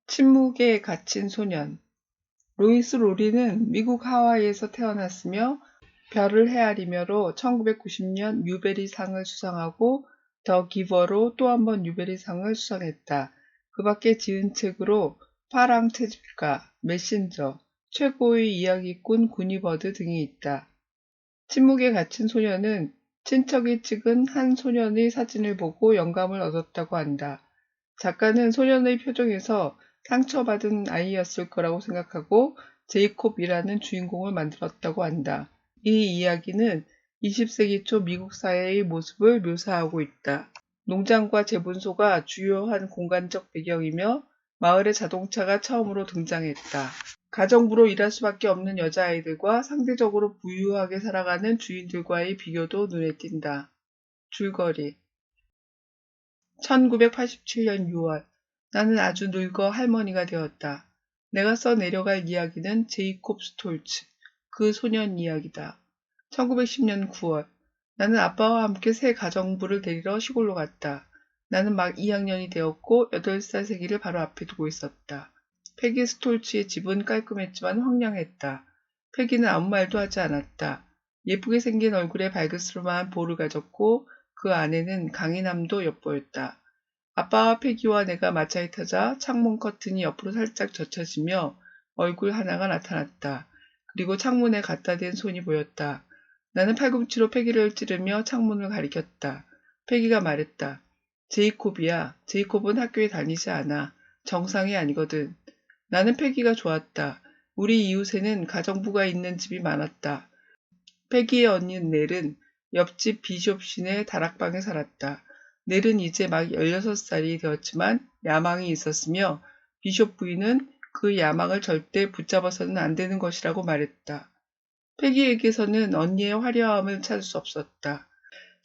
침묵에 갇힌 소년. 로이스 로리는 미국 하와이에서 태어났으며 별을 헤아리며로 1990년 뉴베리상을 수상하고 더 기버로 또 한 번 뉴베리상을 수상했다. 그 밖에 지은 책으로 파랑 채집가, 메신저, 최고의 이야기꾼 구니버드 등이 있다. 침묵에 갇힌 소년은 친척이 찍은 한 소년의 사진을 보고 영감을 얻었다고 한다. 작가는 소년의 표정에서 상처받은 아이였을 거라고 생각하고 제이콥이라는 주인공을 만들었다고 한다. 이 이야기는 20세기 초 미국 사회의 모습을 묘사하고 있다. 농장과 재분소가 주요한 공간적 배경이며 마을에 자동차가 처음으로 등장했다. 가정부로 일할 수밖에 없는 여자아이들과 상대적으로 부유하게 살아가는 주인들과의 비교도 눈에 띈다. 줄거리 1987년 6월 나는 아주 늙어 할머니가 되었다. 내가 써 내려갈 이야기는 제이콥 스톨츠, 그 소년 이야기다. 1910년 9월 나는 아빠와 함께 새 가정부를 데리러 시골로 갔다. 나는 막 2학년이 되었고 8살 생일을 바로 앞에 두고 있었다. 패기 스톨츠의 집은 깔끔했지만 황량했다. 패기는 아무 말도 하지 않았다. 예쁘게 생긴 얼굴에 발그스름한 볼을 가졌고 그 안에는 강인함도 엿보였다. 아빠와 패기와 내가 마차에 타자 창문 커튼이 옆으로 살짝 젖혀지며 얼굴 하나가 나타났다. 그리고 창문에 갖다 댄 손이 보였다. 나는 팔꿈치로 패기를 찌르며 창문을 가리켰다. 패기가 말했다. 제이콥이야. 제이콥은 학교에 다니지 않아. 정상이 아니거든. 나는 패기가 좋았다. 우리 이웃에는 가정부가 있는 집이 많았다. 패기의 언니 넬은 옆집 비숍신의 다락방에 살았다. 넬은 이제 막 16살이 되었지만 야망이 있었으며 비숍 부인은 그 야망을 절대 붙잡아서는 안 되는 것이라고 말했다. 패기에게서는 언니의 화려함을 찾을 수 없었다.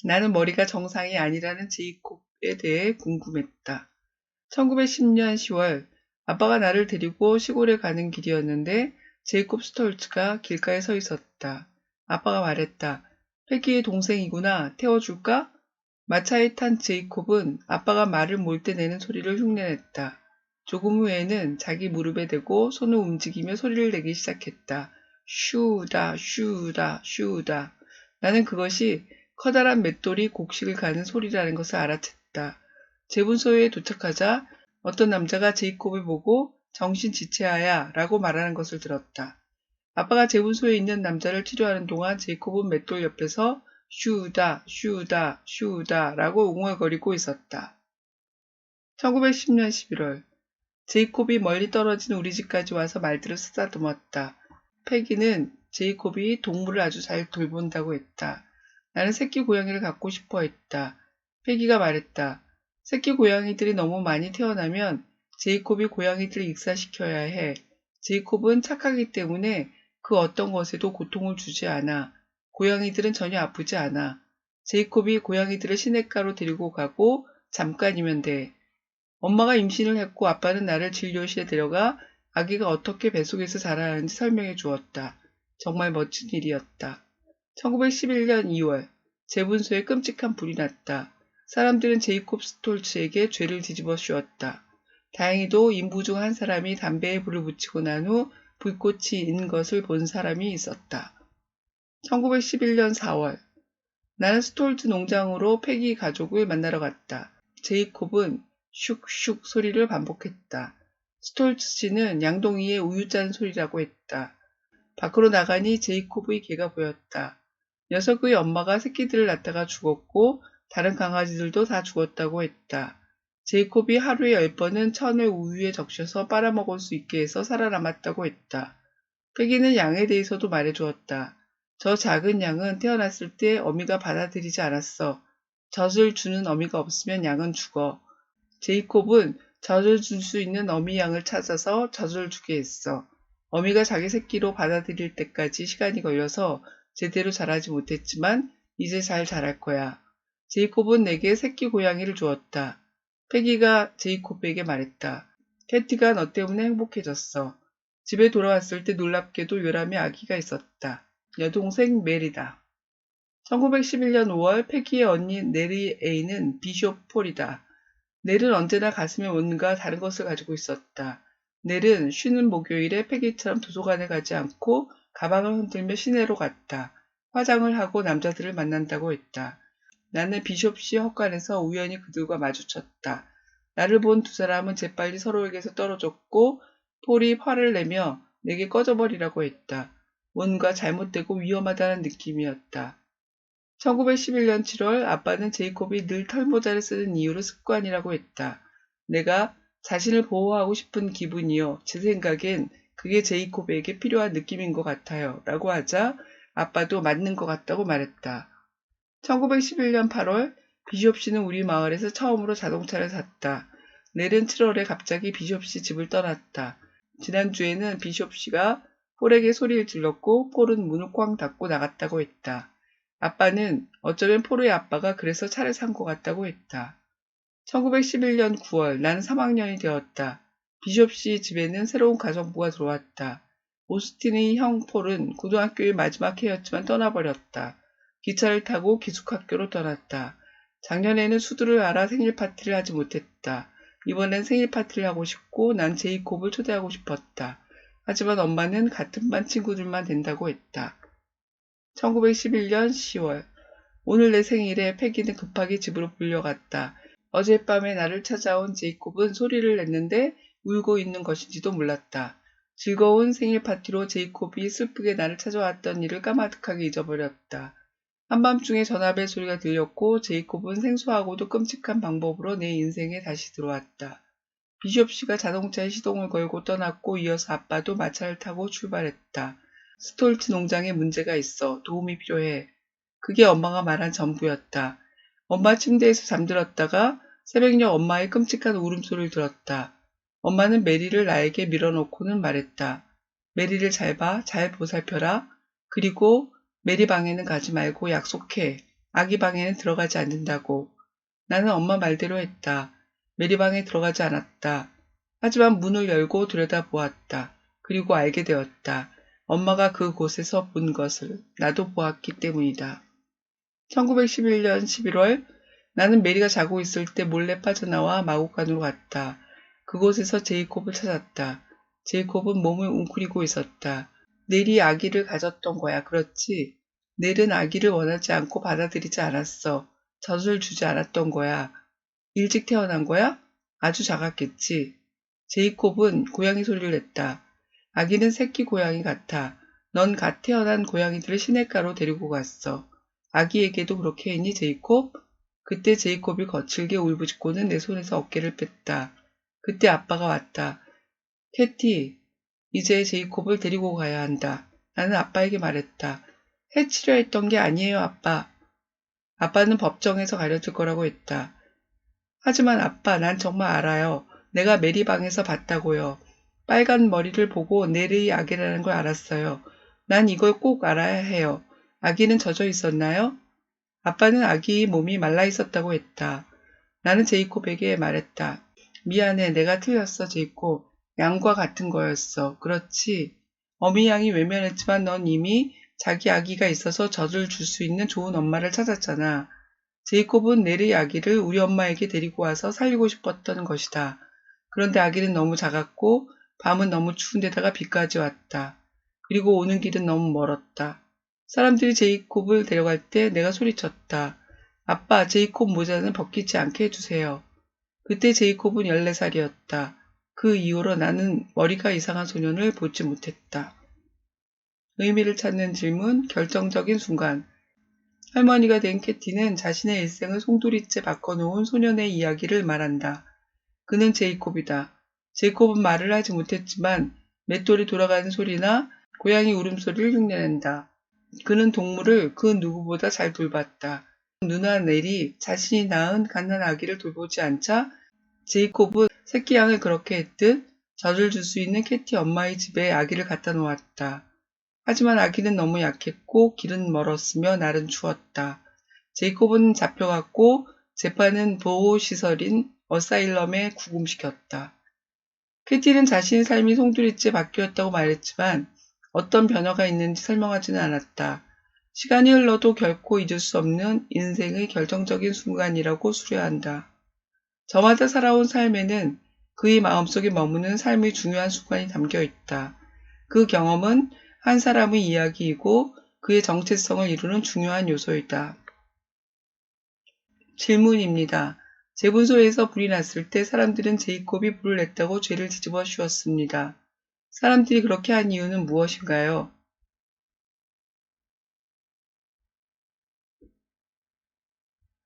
나는 머리가 정상이 아니라는 제이콥에 대해 궁금했다. 1910년 10월 아빠가 나를 데리고 시골에 가는 길이었는데 제이콥 스톨츠가 길가에 서 있었다. 아빠가 말했다. 패기의 동생이구나. 태워줄까? 마차에 탄 제이콥은 아빠가 말을 몰 때 내는 소리를 흉내냈다. 조금 후에는 자기 무릎에 대고 손을 움직이며 소리를 내기 시작했다. 슈다 슈다 슈다. 나는 그것이 커다란 맷돌이 곡식을 가는 소리라는 것을 알아챘다. 재분소에 도착하자 어떤 남자가 제이콥을 보고 정신 지체하야 라고 말하는 것을 들었다. 아빠가 재분소에 있는 남자를 치료하는 동안 제이콥은 맷돌 옆에서 슈다 슈다 슈다 라고 웅얼거리고 있었다. 1910년 11월 제이콥이 멀리 떨어진 우리 집까지 와서 말들을 쓰다듬었다. 패기는 제이콥이 동물을 아주 잘 돌본다고 했다. 나는 새끼 고양이를 갖고 싶어 했다. 패기가 말했다. 새끼 고양이들이 너무 많이 태어나면 제이콥이 고양이들을 익사시켜야 해. 제이콥은 착하기 때문에 그 어떤 것에도 고통을 주지 않아. 고양이들은 전혀 아프지 않아. 제이콥이 고양이들을 시냇가로 데리고 가고 잠깐이면 돼. 엄마가 임신을 했고 아빠는 나를 진료실에 데려가 아기가 어떻게 뱃속에서 자라나는지 설명해 주었다. 정말 멋진 일이었다. 1911년 2월 재분소에 끔찍한 불이 났다. 사람들은 제이콥 스톨츠에게 죄를 뒤집어 씌웠다. 다행히도 인부 중 한 사람이 담배에 불을 붙이고 난 후 불꽃이 인 것을 본 사람이 있었다. 1911년 4월 나는 스톨츠 농장으로 패기 가족을 만나러 갔다. 제이콥은 슉슉 소리를 반복했다. 스톨츠 씨는 양동이의 우유 짜는 소리라고 했다. 밖으로 나가니 제이콥의 개가 보였다. 녀석의 엄마가 새끼들을 낳다가 죽었고 다른 강아지들도 다 죽었다고 했다. 제이콥이 하루에 10번은 천을 우유에 적셔서 빨아먹을 수 있게 해서 살아남았다고 했다. 패기는 양에 대해서도 말해주었다. 저 작은 양은 태어났을 때 어미가 받아들이지 않았어. 젖을 주는 어미가 없으면 양은 죽어. 제이콥은 젖을 줄 수 있는 어미 양을 찾아서 젖을 주게 했어. 어미가 자기 새끼로 받아들일 때까지 시간이 걸려서 제대로 자라지 못했지만 이제 잘 자랄 거야. 제이콥은 내게 새끼 고양이를 주었다. 패기가 제이콥에게 말했다. 캐티가 너 때문에 행복해졌어. 집에 돌아왔을 때 놀랍게도 요람의 아기가 있었다. 여동생 메리다. 1911년 5월 패기의 언니 네리 A는 비숍 폴이다. 넬은 언제나 가슴에 뭔가 다른 것을 가지고 있었다. 넬은 쉬는 목요일에 패기처럼 도서관에 가지 않고 가방을 흔들며 시내로 갔다. 화장을 하고 남자들을 만난다고 했다. 나는 비숍시 헛간에서 우연히 그들과 마주쳤다. 나를 본 두 사람은 재빨리 서로에게서 떨어졌고 폴이 화를 내며 내게 꺼져버리라고 했다. 뭔가 잘못되고 위험하다는 느낌이었다. 1911년 7월 아빠는 제이콥이 늘 털모자를 쓰는 이유를 습관이라고 했다. 내가 자신을 보호하고 싶은 기분이요. 제 생각엔 그게 제이콥에게 필요한 느낌인 것 같아요. 라고 하자 아빠도 맞는 것 같다고 말했다. 1911년 8월 비숍씨는 우리 마을에서 처음으로 자동차를 샀다. 넬은 7월에 갑자기 비숍씨 집을 떠났다. 지난주에는 비숍씨가 폴에게 소리를 질렀고 폴은 문을 꽝 닫고 나갔다고 했다. 아빠는 어쩌면 폴의 아빠가 그래서 차를 산 것 같다고 했다. 1911년 9월 나는 3학년이 되었다. 비숍씨 집에는 새로운 가정부가 들어왔다. 오스틴의 형 폴은 고등학교의 마지막 해였지만 떠나버렸다. 기차를 타고 기숙학교로 떠났다. 작년에는 수두를 알아 생일 파티를 하지 못했다. 이번엔 생일 파티를 하고 싶고 난 제이콥을 초대하고 싶었다. 하지만 엄마는 같은 반 친구들만 된다고 했다. 1911년 10월 오늘 내 생일에 패기는 급하게 집으로 불려갔다. 어젯밤에 나를 찾아온 제이콥은 소리를 냈는데 울고 있는 것인지도 몰랐다. 즐거운 생일 파티로 제이콥이 슬프게 나를 찾아왔던 일을 까마득하게 잊어버렸다. 한밤중에 전화벨 소리가 들렸고 제이콥은 생소하고도 끔찍한 방법으로 내 인생에 다시 들어왔다. 비숍씨가 자동차에 시동을 걸고 떠났고 이어서 아빠도 마차를 타고 출발했다. 스톨츠 농장에 문제가 있어. 도움이 필요해. 그게 엄마가 말한 전부였다. 엄마 침대에서 잠들었다가 새벽녘 엄마의 끔찍한 울음소리를 들었다. 엄마는 메리를 나에게 밀어놓고는 말했다. 메리를 잘 봐, 잘 보살펴라. 그리고 메리 방에는 가지 말고 약속해. 아기 방에는 들어가지 않는다고. 나는 엄마 말대로 했다. 메리 방에 들어가지 않았다. 하지만 문을 열고 들여다보았다. 그리고 알게 되었다. 엄마가 그곳에서 본 것을 나도 보았기 때문이다. 1911년 11월 나는 메리가 자고 있을 때 몰래 빠져나와 마구간으로 갔다. 그곳에서 제이콥을 찾았다. 제이콥은 몸을 웅크리고 있었다. 넬이 아기를 가졌던 거야. 그렇지? 넬은 아기를 원하지 않고 받아들이지 않았어. 젖을 주지 않았던 거야. 일찍 태어난 거야? 아주 작았겠지. 제이콥은 고양이 소리를 냈다. 아기는 새끼 고양이 같아. 넌 갓 태어난 고양이들을 시냇가로 데리고 갔어. 아기에게도 그렇게 했니, 제이콥? 그때 제이콥이 거칠게 울부짖고는 내 손에서 어깨를 뺐다. 그때 아빠가 왔다. 캐티, 이제 제이콥을 데리고 가야 한다. 나는 아빠에게 말했다. 해치려 했던 게 아니에요, 아빠. 아빠는 법정에서 가려질 거라고 했다. 하지만 아빠, 난 정말 알아요. 내가 메리 방에서 봤다고요. 빨간 머리를 보고 넬의 아기라는 걸 알았어요. 난 이걸 꼭 알아야 해요. 아기는 젖어 있었나요? 아빠는 아기의 몸이 말라 있었다고 했다. 나는 제이콥에게 말했다. 미안해, 내가 틀렸어, 제이콥. 양과 같은 거였어. 그렇지. 어미 양이 외면했지만 넌 이미 자기 아기가 있어서 젖을 줄 수 있는 좋은 엄마를 찾았잖아. 제이콥은 넬의 아기를 우리 엄마에게 데리고 와서 살리고 싶었던 것이다. 그런데 아기는 너무 작았고 밤은 너무 추운 데다가 비까지 왔다. 그리고 오는 길은 너무 멀었다. 사람들이 제이콥을 데려갈 때 내가 소리쳤다. 아빠, 제이콥 모자는 벗기지 않게 해주세요. 그때 제이콥은 14살이었다. 그 이후로 나는 머리가 이상한 소년을 보지 못했다. 의미를 찾는 질문, 결정적인 순간. 할머니가 된 캐티는 자신의 일생을 송두리째 바꿔놓은 소년의 이야기를 말한다. 그는 제이콥이다. 제이콥은 말을 하지 못했지만 맷돌이 돌아가는 소리나 고양이 울음소리를 흉내낸다. 그는 동물을 그 누구보다 잘 돌봤다. 누나 넬이 자신이 낳은 갓난 아기를 돌보지 않자 제이콥은 새끼 양을 그렇게 했듯 젖을 줄 수 있는 캐티 엄마의 집에 아기를 갖다 놓았다. 하지만 아기는 너무 약했고 길은 멀었으며 날은 추웠다. 제이콥은 잡혀갔고 재판은 보호시설인 어사일럼에 구금시켰다. 캐티는 자신의 삶이 송두리째 바뀌었다고 말했지만 어떤 변화가 있는지 설명하지는 않았다. 시간이 흘러도 결코 잊을 수 없는 인생의 결정적인 순간이라고 수려한다. 저마다 살아온 삶에는 그의 마음속에 머무는 삶의 중요한 순간이 담겨 있다. 그 경험은 한 사람의 이야기이고 그의 정체성을 이루는 중요한 요소이다. 질문입니다. 재분소에서 불이 났을 때 사람들은 제이콥이 불을 냈다고 죄를 뒤집어 씌웠습니다. 사람들이 그렇게 한 이유는 무엇인가요?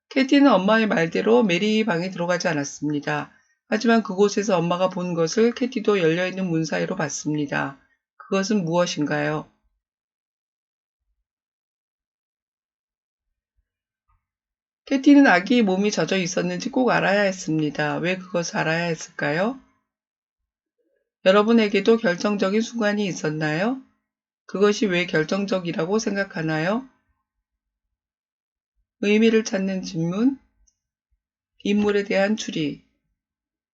캐티는 엄마의 말대로 메리의 방에 들어가지 않았습니다. 하지만 그곳에서 엄마가 본 것을 캐티도 열려있는 문 사이로 봤습니다. 그것은 무엇인가요? 캐티는 아기의 몸이 젖어 있었는지 꼭 알아야 했습니다. 왜 그것을 알아야 했을까요? 여러분에게도 결정적인 순간이 있었나요? 그것이 왜 결정적이라고 생각하나요? 의미를 찾는 질문, 인물에 대한 추리.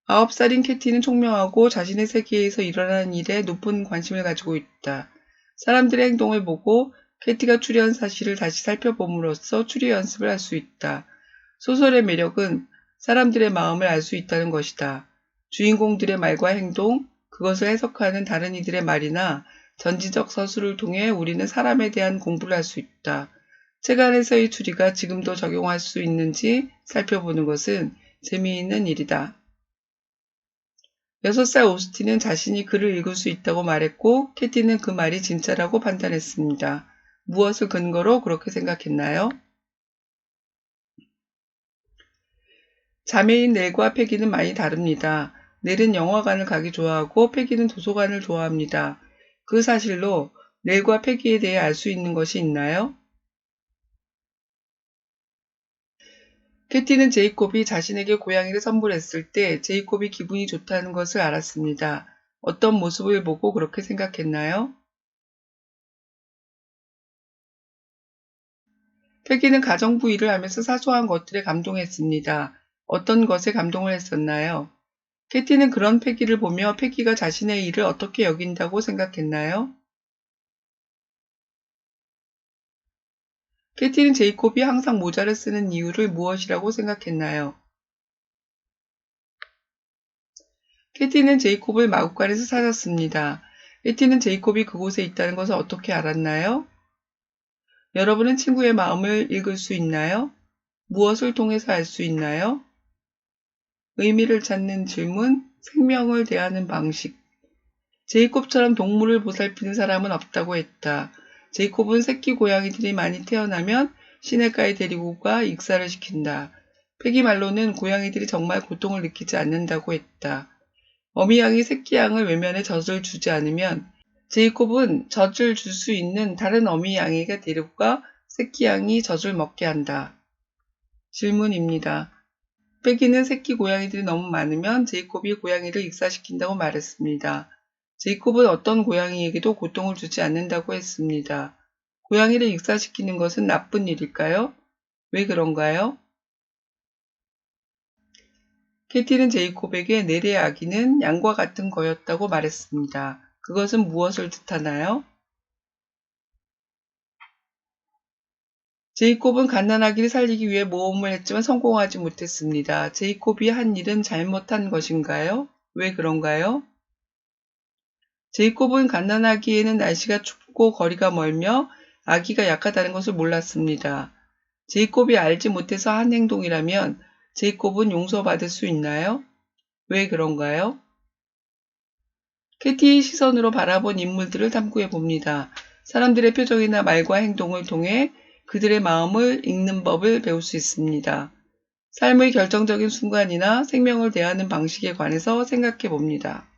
9살인 캐티는 총명하고 자신의 세계에서 일어나는 일에 높은 관심을 가지고 있다. 사람들의 행동을 보고 캐티가 추리한 사실을 다시 살펴봄으로써 추리 연습을 할 수 있다. 소설의 매력은 사람들의 마음을 알 수 있다는 것이다. 주인공들의 말과 행동, 그것을 해석하는 다른 이들의 말이나 전지적 서술을 통해 우리는 사람에 대한 공부를 할 수 있다. 책 안에서의 추리가 지금도 적용할 수 있는지 살펴보는 것은 재미있는 일이다. 6살 오스틴은 자신이 글을 읽을 수 있다고 말했고 캐티는 그 말이 진짜라고 판단했습니다. 무엇을 근거로 그렇게 생각했나요? 자매인 넬과 패기는 많이 다릅니다. 넬은 영화관을 가기 좋아하고 패기는 도서관을 좋아합니다. 그 사실로 넬과 패기에 대해 알 수 있는 것이 있나요? 캐티는 제이콥이 자신에게 고양이를 선물했을 때 제이콥이 기분이 좋다는 것을 알았습니다. 어떤 모습을 보고 그렇게 생각했나요? 패기는 가정부 일을 하면서 사소한 것들에 감동했습니다. 어떤 것에 감동을 했었나요? 캐티는 그런 패기를 보며 패기가 자신의 일을 어떻게 여긴다고 생각했나요? 캐티는 제이콥이 항상 모자를 쓰는 이유를 무엇이라고 생각했나요? 캐티는 제이콥을 마구간에서 찾았습니다. 캐티는 제이콥이 그곳에 있다는 것을 어떻게 알았나요? 여러분은 친구의 마음을 읽을 수 있나요? 무엇을 통해서 알 수 있나요? 의미를 찾는 질문, 생명을 대하는 방식. 제이콥처럼 동물을 보살피는 사람은 없다고 했다. 제이콥은 새끼 고양이들이 많이 태어나면 시냇가에 데리고 가 익사를 시킨다. 패기 말로는 고양이들이 정말 고통을 느끼지 않는다고 했다. 어미 양이 새끼 양을 외면해 젖을 주지 않으면 제이콥은 젖을 줄 수 있는 다른 어미 양에게 데리고 가 새끼 양이 젖을 먹게 한다. 질문입니다. 패기는 새끼 고양이들이 너무 많으면 제이콥이 고양이를 익사시킨다고 말했습니다. 제이콥은 어떤 고양이에게도 고통을 주지 않는다고 했습니다. 고양이를 익사시키는 것은 나쁜 일일까요? 왜 그런가요? 캐티는 제이콥에게 넬의 아기는 양과 같은 거였다고 말했습니다. 그것은 무엇을 뜻하나요? 제이콥은 갓난아기를 살리기 위해 모험을 했지만 성공하지 못했습니다. 제이콥이 한 일은 잘못한 것인가요? 왜 그런가요? 제이콥은 갓난아기에는 날씨가 춥고 거리가 멀며 아기가 약하다는 것을 몰랐습니다. 제이콥이 알지 못해서 한 행동이라면 제이콥은 용서받을 수 있나요? 왜 그런가요? 캐티의 시선으로 바라본 인물들을 탐구해 봅니다. 사람들의 표정이나 말과 행동을 통해 그들의 마음을 읽는 법을 배울 수 있습니다. 삶의 결정적인 순간이나 생명을 대하는 방식에 관해서 생각해 봅니다.